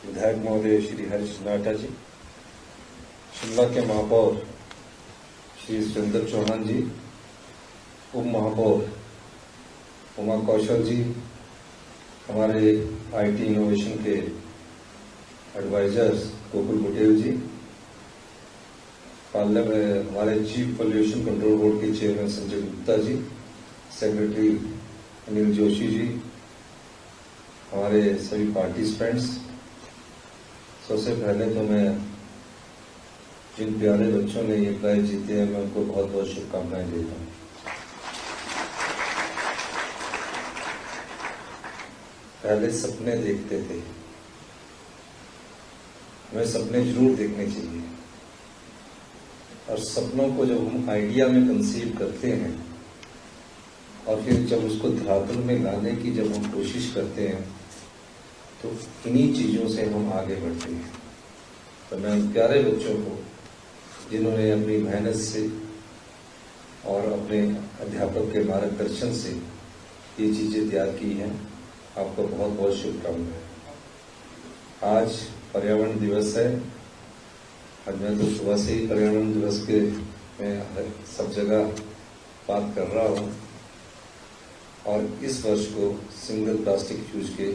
विधायक महोदय श्री हरीश नाटा जी, शिमला के महापौर श्री सुरेंद्र चौहान जी, उप महापौर उमा कौशल जी, हमारे आईटी इनोवेशन के एडवाइजर्स गोकुल पटेल जी, पार्लियामेंट हमारे चीफ पोल्यूशन कंट्रोल बोर्ड के चेयरमैन संजय गुप्ता जी, सेक्रेटरी अनिल जोशी जी, हमारे सभी पार्टिसिपेंट्स। सबसे पहले तो मैं जिन प्यारे बच्चों ने ये प्राइज जीते हैं, मैं उनको बहुत बहुत शुभकामनाएं देता हूँ। पहले सपने देखते थे, हमें सपने जरूर देखने चाहिए, और सपनों को जब हम आइडिया में कंसीव करते हैं और फिर जब उसको धरातल में लाने की जब हम कोशिश करते हैं, तो इन्हीं चीज़ों से हम आगे बढ़ते हैं। तो मैं उन प्यारे बच्चों को जिन्होंने अपनी मेहनत से और अपने अध्यापक के मार्गदर्शन से ये चीज़ें तैयार की हैं, आपको बहुत बहुत शुभकामनाएं। आज पर्यावरण दिवस है। आज मैं तो सुबह से ही पर्यावरण दिवस के मैं सब जगह बात कर रहा हूँ, और इस वर्ष को सिंगल प्लास्टिक यूज के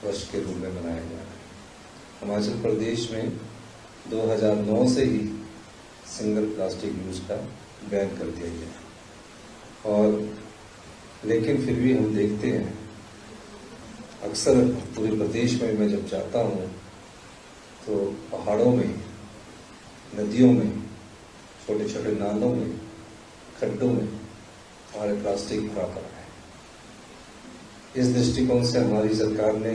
वर्ष के रूप में मनाया जा रहा है। हिमाचल प्रदेश में 2009 से ही सिंगल प्लास्टिक यूज का बैन कर दिया गया, और लेकिन फिर भी हम देखते हैं अक्सर पूरे प्रदेश में मैं जब जाता हूँ तो पहाड़ों में, नदियों में, छोटे छोटे नालों में, खड्डों में हमारे प्लास्टिक भरा पड़ा है। इस दृष्टिकोण से हमारी सरकार ने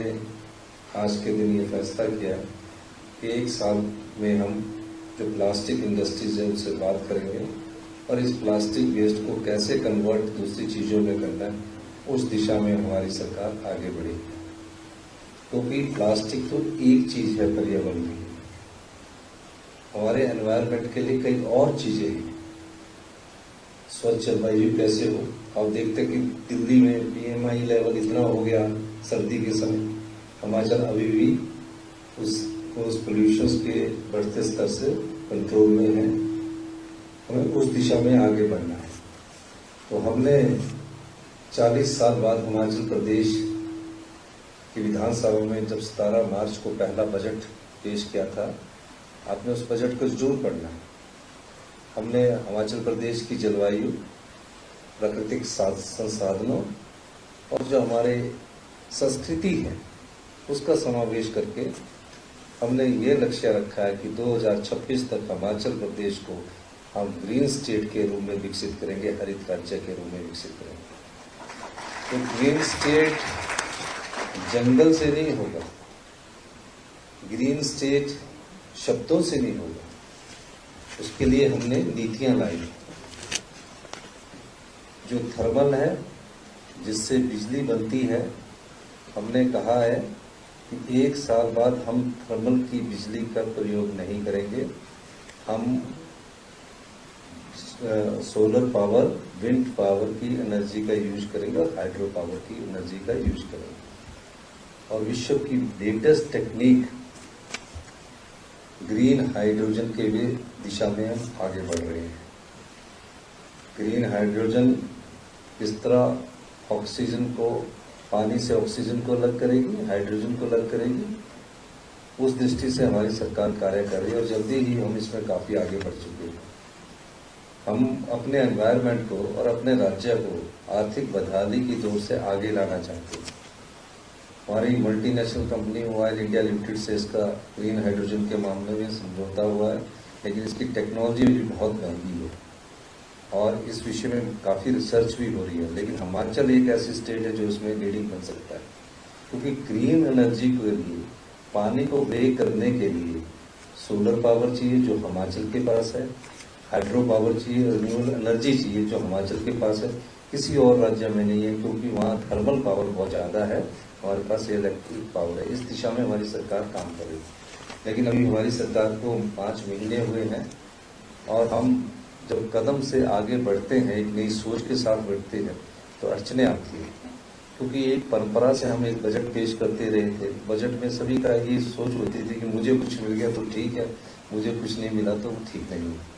आज के दिन ये फैसला किया कि 1 साल में हम जो प्लास्टिक इंडस्ट्रीज है उनसे बात करेंगे, और इस प्लास्टिक वेस्ट को कैसे कन्वर्ट दूसरी चीज़ों में करना है, उस दिशा में हमारी सरकार आगे बढ़ेगी। क्योंकि प्लास्टिक तो एक चीज़ है पर्यावरण में, हमारे एनवायरनमेंट के लिए कई और चीज़ें हैं। स्वच्छ जलवायु कैसे हो, आप देखते कि दिल्ली में PMI लेवल इतना हो गया सर्दी के समय, हिमाचल अभी भी उस पोल्यूशन के बढ़ते स्तर से कंट्रोल में है। हमें उस दिशा में आगे बढ़ना है। तो हमने 40 साल बाद हिमाचल प्रदेश की विधानसभा में जब 17 मार्च को पहला बजट पेश किया था, आपने उस बजट को जरूर पढ़ना है। हमने हिमाचल प्रदेश की जलवायु, प्राकृतिक संसाधनों और जो हमारे संस्कृति है उसका समावेश करके हमने ये लक्ष्य रखा है कि 2026 तक हिमाचल प्रदेश को हम ग्रीन स्टेट के रूप में विकसित करेंगे, हरित राज्य के रूप में विकसित करेंगे। तो ग्रीन स्टेट जंगल से नहीं होगा, ग्रीन स्टेट शब्दों से नहीं होगा, उसके लिए हमने नीतियां लाई। जो थर्मल है, जिससे बिजली बनती है, हमने कहा है कि 1 साल बाद हम थर्मल की बिजली का प्रयोग नहीं करेंगे, हम सोलर पावर, विंड पावर की एनर्जी का यूज करेंगे और हाइड्रो पावर की एनर्जी का यूज करेंगे। और विश्व की लेटेस्ट टेक्निक ग्रीन हाइड्रोजन के भी दिशा में हम आगे बढ़ रहे हैं। ग्रीन हाइड्रोजन किस तरह ऑक्सीजन को, पानी से ऑक्सीजन को अलग करेगी, हाइड्रोजन को अलग करेगी, उस दृष्टि से हमारी सरकार कार्य कर रही है, और जल्दी ही हम इसमें काफ़ी आगे बढ़ चुके हैं। हम अपने एनवायरनमेंट को और अपने राज्य को आर्थिक बदहाली की दौर से आगे लाना चाहते हैं। हमारी multinational company mobile India limited से इसका ग्रीन हाइड्रोजन के मामले में समझौता हुआ है, लेकिन इसकी टेक्नोलॉजी भी बहुत महंगी है और इस विषय में काफ़ी रिसर्च भी हो रही है। लेकिन हिमाचल एक ऐसी स्टेट है जो इसमें लीडिंग बन सकता है, क्योंकि ग्रीन एनर्जी के लिए, पानी को वे करने के लिए सोलर पावर चाहिए जो हिमाचल के पास है, हाइड्रो पावर चाहिए, रिन्यूएबल एनर्जी चाहिए जो हिमाचल के पास है, किसी और राज्य में नहीं है, क्योंकि वहाँ थर्मल पावर बहुत ज़्यादा है, हमारे पास इलेक्ट्रिक पावर है। इस दिशा में हमारी सरकार काम कर रही है। लेकिन अभी हमारी सरकार को 5 महीने हुए हैं, और हम जब कदम से आगे बढ़ते हैं, एक नई सोच के साथ बढ़ते हैं, तो अड़चने आती हैं। क्योंकि एक परंपरा से हम एक बजट पेश करते रहे थे। बजट में सभी का ये सोच होती थी कि मुझे कुछ मिल गया तो ठीक है, मुझे कुछ नहीं मिला तो ठीक नहीं है।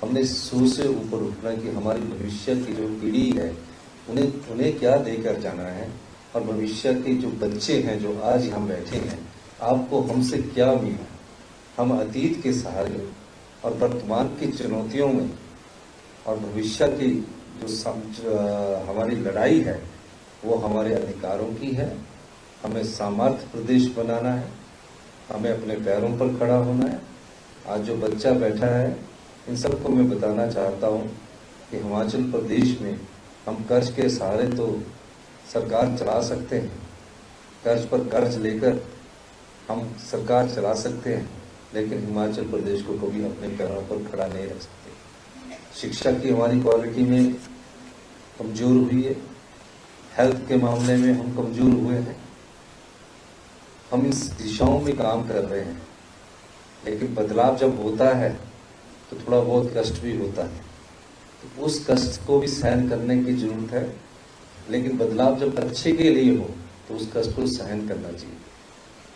हमने इस सोच से ऊपर उठना कि हमारी भविष्य की जो पीढ़ी है उन्हें उन्हें क्या देकर जाना है, और भविष्य के जो बच्चे हैं जो आज यहाँ बैठे हैं, आपको हमसे क्या मिला। हम अतीत के सहारे और वर्तमान की चुनौतियों में और भविष्य की जो हमारी लड़ाई है वो हमारे अधिकारों की है। हमें सामर्थ्य प्रदेश बनाना है, हमें अपने पैरों पर खड़ा होना है। आज जो बच्चा बैठा है इन सबको मैं बताना चाहता हूँ कि हिमाचल प्रदेश में हम कर्ज के सहारे तो सरकार चला सकते हैं, कर्ज पर कर्ज लेकर हम सरकार चला सकते हैं, लेकिन हिमाचल प्रदेश को कभी अपने पैरों पर खड़ा नहीं रख सकते। शिक्षा की हमारी क्वालिटी में कमजोर हुई है, हेल्थ के मामले में हम कमजोर हुए हैं। हम इस दिशाओं में काम कर रहे हैं, लेकिन बदलाव जब होता है तो थोड़ा बहुत कष्ट भी होता है, तो उस कष्ट को भी सहन करने की जरूरत है। लेकिन बदलाव जब अच्छे के लिए हो तो उस कष्ट को सहन करना चाहिए।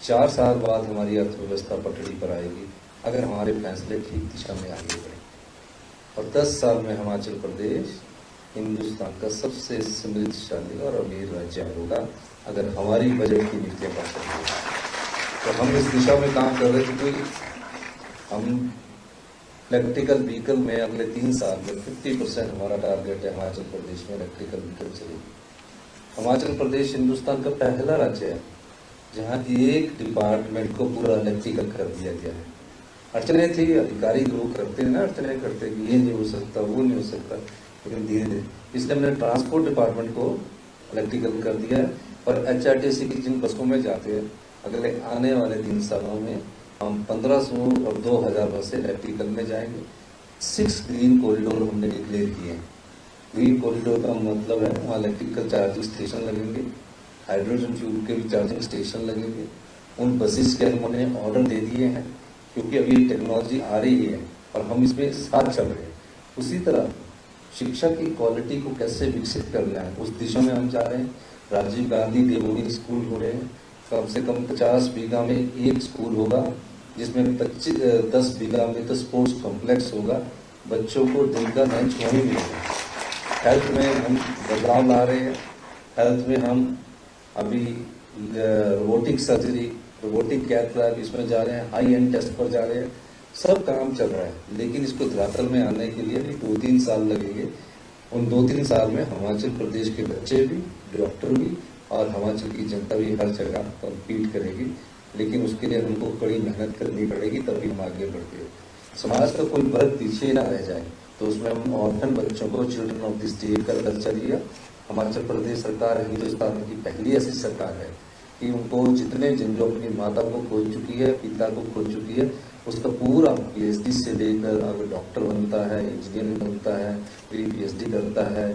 4 साल बाद हमारी अर्थव्यवस्था पटड़ी पर आएगी अगर हमारे फैसले ठीक दिशा में आगे बढ़े, और 10 साल में हिमाचल प्रदेश हिंदुस्तान का सबसे समृद्धशाली और अमीर राज्य होगा अगर हमारी बजट की नीतियाँ पर चलेंगी। तो हम इस दिशा में काम कर रहे थे। कोई हम इलेक्ट्रिकल व्हीकल में अगले 3 साल में 50% हमारा टारगेट है हिमाचल प्रदेश में इलेक्ट्रिकल व्हीकल चलेगी। हिमाचल प्रदेश हिंदुस्तान का पहला राज्य है जहाँ एक डिपार्टमेंट को पूरा इलेक्ट्रिकल कर दिया गया है। अड़चने थी, अधिकारी लोग करते हैं ना, अड़चने करते कि ये नहीं हो सकता, वो नहीं हो सकता, लेकिन धीरे धीरे इसलिए हमने ट्रांसपोर्ट डिपार्टमेंट को इलेक्ट्रिकल कर दिया है। और HRTC की जिन बसों में जाते हैं अगले आने वाले 3 सालों में हम 1500 और 2000 बसें इलेक्ट्रिकल में जाएंगे। 6 ग्रीन कॉरिडोर हमने डिक्लेयर किए हैं। ग्रीन कॉरिडोर का मतलब है वहाँ इलेक्ट्रिकल चार्जिंग स्टेशन लगेंगे, हाइड्रोजन फ्यूल के भी चार्जिंग स्टेशन लगेंगे। उन बसेस के हमने ऑर्डर दे दिए हैं क्योंकि अभी टेक्नोलॉजी आ रही है और हम इसमें साथ चल रहे हैं। उसी तरह शिक्षा की क्वालिटी को कैसे विकसित करना है उस दिशा में हम जा रहे हैं। राजीव गांधी देवोनी स्कूल हो रहे हैं, कम से कम 50 बीघा में एक स्कूल होगा जिसमें 10 बीघा में तो स्पोर्ट्स कॉम्प्लेक्स होगा। बच्चों को दिन का लंच वहीं मिलेगा। हेल्थ में हम बदलाव ला रहे हैं। हेल्थ में हम अभी robotic surgery, robotic cath lab इसमें जा रहे हैं, हाई एंड टेस्ट पर जा रहे हैं। सब काम चल रहा है, लेकिन इसको धरातल में आने के लिए भी 2-3 साल लगेंगे। उन 2-3 साल में हिमाचल प्रदेश के बच्चे भी, डॉक्टर भी और हिमाचल की जनता भी हर जगह कम्पीट करेगी, लेकिन उसके लिए हमको कड़ी मेहनत करनी पड़ेगी, तभी हम आगे बढ़ते हैं। समाज का कोई वर्ग पीछे ना रह जाए, तो उसमें हम ऑर्फन बच्चों को चिल्ड्रन ऑफ द स्टेट का दर्जा दिया। हिमाचल प्रदेश सरकार हिंदुस्तान की पहली ऐसी सरकार है कि उनको जितने जिन जो अपनी माता को खो चुकी है, पिता को खो चुकी है, उसका पूरा PhD से लेकर अगर डॉक्टर बनता है, इंजीनियर बनता है, फिर PhD करता है,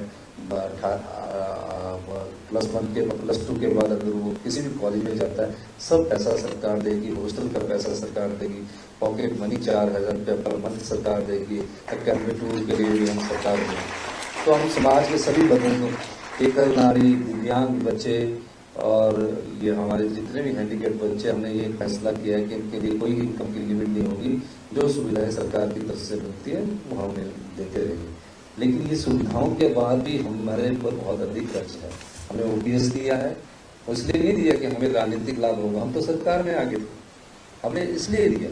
+1 के +2 के बाद अगर वो किसी भी कॉलेज में जाता है, सब पैसा सरकार देगी। हॉस्टल का पैसा सरकार देगी, पॉकेट मनी 4000 रुपये पर मंथ सरकार देगी, एकेडमिक टूर के लिए भी हम सरकार देगी। तो हम समाज के सभी वर्गों को, एकल नारी, दिव्यांग बच्चे और ये हमारे जितने भी हैंडीकैप बच्चे, हमने ये फैसला किया है कि इनके लिए कोई इनकम की लिमिट नहीं होगी। जो सुविधाएं सरकार की तरफ से मिलती है वो हम देते रहेंगे। लेकिन ये सुविधाओं के बाद भी हमारे ऊपर बहुत अधिक खर्च है। हमने OPS दिया है, इसलिए नहीं दिया कि हमें राजनीतिक लाभ होगा, हम तो सरकार में आगे थे। हमने इसलिए दिया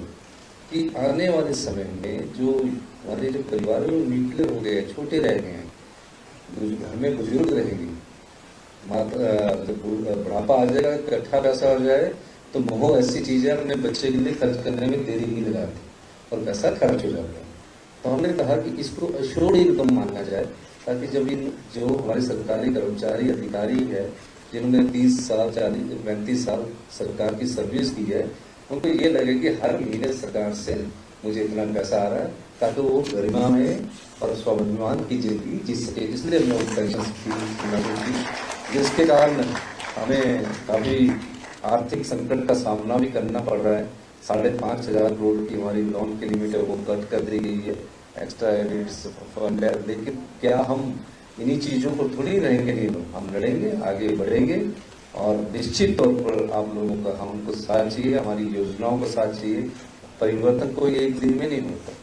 कि आने वाले समय में जो हमारे जो परिवार में न्यूक्लियर हो गए, छोटे रह गए हैं, घर में बुजुर्ग रहेंगे, जब बुढ़ापा आ जाएगा, इकट्ठा पैसा हो जाए, तो मोह ऐसी चीज है अपने बच्चे के लिए खर्च करने में देरी नहीं लगाती और पैसा खर्च हो जाता है। तो हमने कहा कि इसको अश्योर्ड इनकम माना जाए, ताकि जब इन जो हमारे सरकारी कर्मचारी अधिकारी है जिन्होंने 30 साल 35 साल सरकार की सर्विस की है, उनको ये लगे कि हर महीने सरकार से मुझे इतना पैसा आ रहा है, ताकि वो गरिमा में और स्वाभिमान की जिंदगी जी सके। इसलिए हमने वो पेंशन की, जिसके कारण हमें काफ़ी आर्थिक संकट का सामना भी करना पड़ रहा है। 5,500 करोड़ की हमारी लोन की लिमिट है, वो कट कर दी गई है, एक्स्ट्रा एडिट्स फंड है। लेकिन क्या हम इन्हीं चीजों को थोड़ी रहेंगे नहीं, हम लड़ेंगे, आगे बढ़ेंगे और निश्चित तौर पर आप लोगों का हमको साथ चाहिए, हमारी योजनाओं का साथ चाहिए। परिवर्तन कोई एक दिन में नहीं होता,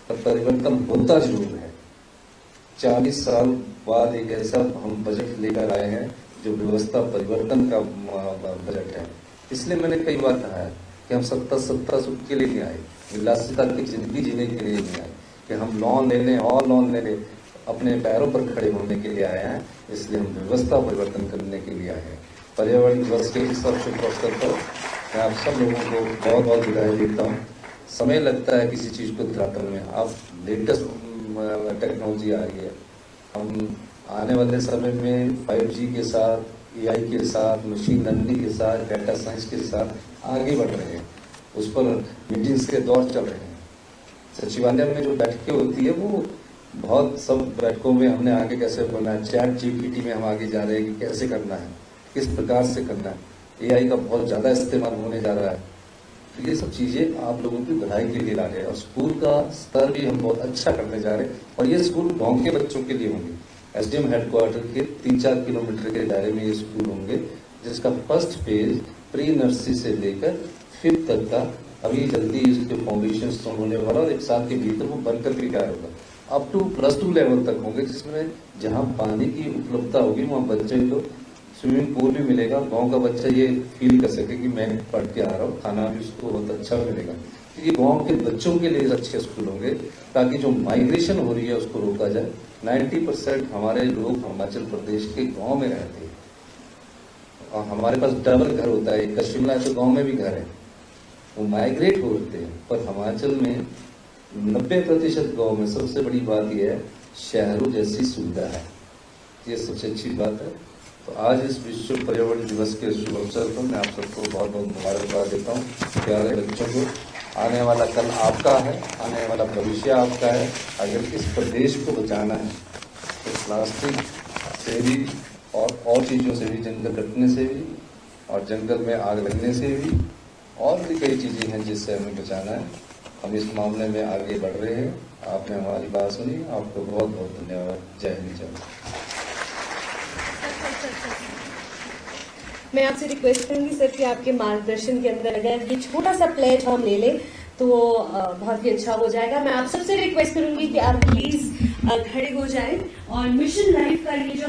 पर परिवर्तन होता जरूर है। 40 साल बाद एक ऐसा हम बजट लेकर आए हैं जो व्यवस्था परिवर्तन का बजट है। इसलिए मैंने कई बार कहा है कि हम सत्ता सुख के लिए नहीं आए, विलासिता की जिंदगी जीने के लिए नहीं आए, कि हम लोन ले लें और लोन ले लें, अपने पैरों पर खड़े होने के लिए आए हैं। इसलिए हम व्यवस्था परिवर्तन करने के लिए आए हैं। पर्यावरण दिवस के इस शुभ अवसर पर मैं आप सब लोगों को बहुत बहुत बधाई देता हूँ। समय लगता है किसी चीज को धरातल में, अब लेटेस्ट टेक्नोलॉजी आ रही है। हम आने वाले समय में 5G के साथ, AI के साथ, मशीन लर्निंग के साथ, डाटा साइंस के साथ आगे बढ़ रहे हैं। उस पर मीटिंग्स के दौर चल रहे हैं। सचिवालय में जो बैठकें होती है वो बहुत, सब बैठकों में हमने आगे कैसे बढ़ना है, ChatGPT में हम आगे जा रहे हैं कि कैसे करना है, किस प्रकार से करना है। AI का बहुत ज़्यादा इस्तेमाल होने जा रहा है। तो ये सब चीज़ें आप लोगों की बढ़ाई के लिए ला रहे हैं और स्कूल का स्तर भी हम बहुत अच्छा करने जा रहे हैं। और ये स्कूल गांव के बच्चों के लिए होंगे। SDM हेडक्वार्टर के 3-4 किलोमीटर के दायरे में ये स्कूल होंगे, जिसका फर्स्ट फेज प्री नर्सरी से लेकर 5th तक का अभी जल्दी इसके फाउंडेशन स्टोन होने वाला और 1 साल के भीतर वो बनकर भी तैयार होगा। अप टू +2 लेवल तक होंगे, जिसमें जहाँ पानी की उपलब्धता होगी वहाँ बच्चे को स्विमिंग पूल भी मिलेगा। गांव का बच्चा ये फील कर सके कि मैं पढ़ के आ रहा हूँ, खाना भी उसको बहुत अच्छा मिलेगा। तो ये गांव के बच्चों के लिए अच्छे स्कूल होंगे, ताकि जो माइग्रेशन हो रही है उसको रोका जाए। 90% हमारे लोग हिमाचल प्रदेश के गांव में रहते हैं और हमारे पास डबल घर होता है, एक का शिमला है तो गाँव में भी घर है, वो माइग्रेट होते हैं। पर हिमाचल में 90% गाँव में सबसे बड़ी बात यह है, शहरों जैसी सुविधा है। ये सबसे अच्छी बात है। तो आज इस विश्व पर्यावरण दिवस के शुभ अवसर पर मैं आप सबको बहुत बहुत मुबारकबाद देता हूँ। प्यारे बच्चों को, आने वाला कल आपका है, आने वाला भविष्य आपका है। अगर इस प्रदेश को बचाना है तो प्लास्टिक से भी और चीज़ों से भी, जंगल कटने से भी और जंगल में आग लगने से भी, और भी कई चीज़ें हैं जिससे हमें बचाना है। हम इस मामले में आगे बढ़ रहे हैं। आपने हमारी बात सुनी, आपको बहुत बहुत धन्यवाद। जय हिंद, जय भारत। मैं आपसे रिक्वेस्ट करूंगी सर कि आपके मार्गदर्शन के अंदर अगर ये छोटा सा प्लेज हम ले लें तो बहुत ही अच्छा हो जाएगा। मैं आप सबसे रिक्वेस्ट करूंगी कि आप प्लीज खड़े हो जाएं और मिशन लाइफ का ये जो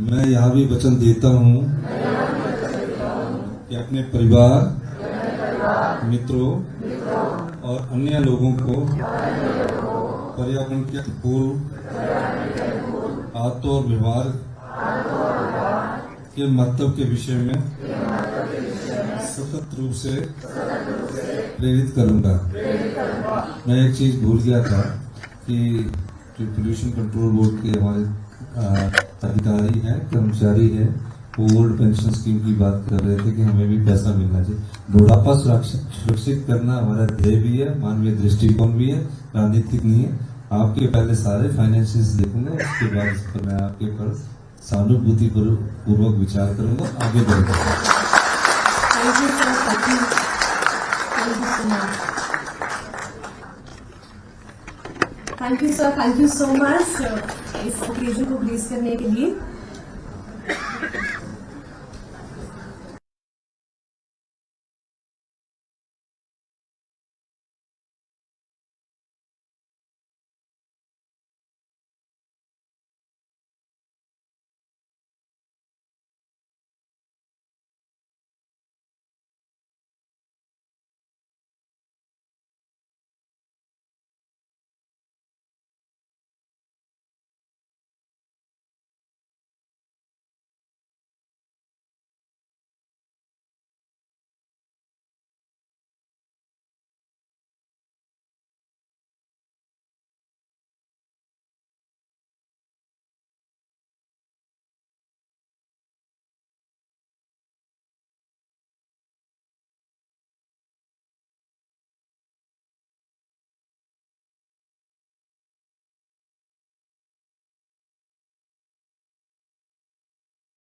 मैं यहाँ भी वचन देता हूँ कि अपने परिवार, मित्रों और अन्य लोगों को पर्यावरण के अनुकूल आदतों और व्यवहार के महत्व के विषय में सतत रूप से प्रेरित करूंगा। मैं एक चीज भूल गया था कि जो पोल्यूशन कंट्रोल बोर्ड के हमारे अधिकारी हैं, कर्मचारी हैं, वो ओल्ड पेंशन स्कीम की बात कर रहे थे कि हमें भी पैसा मिलना चाहिए। बुढ़ापा सुरक्षित करना हमारा ध्येय भी है, मानवीय दृष्टिकोण भी है, राजनीतिक नहीं है। आपके पहले सारे फाइनेंशियल्स देखूंगा, उसके बाद इस पर मैं आपके पर सहानुभूति पूर्वक विचार करूंगा, आगे बढ़ूंगा। Thank you sir, thank you so much इस ओकेजन को ग्रेस करने के लिए।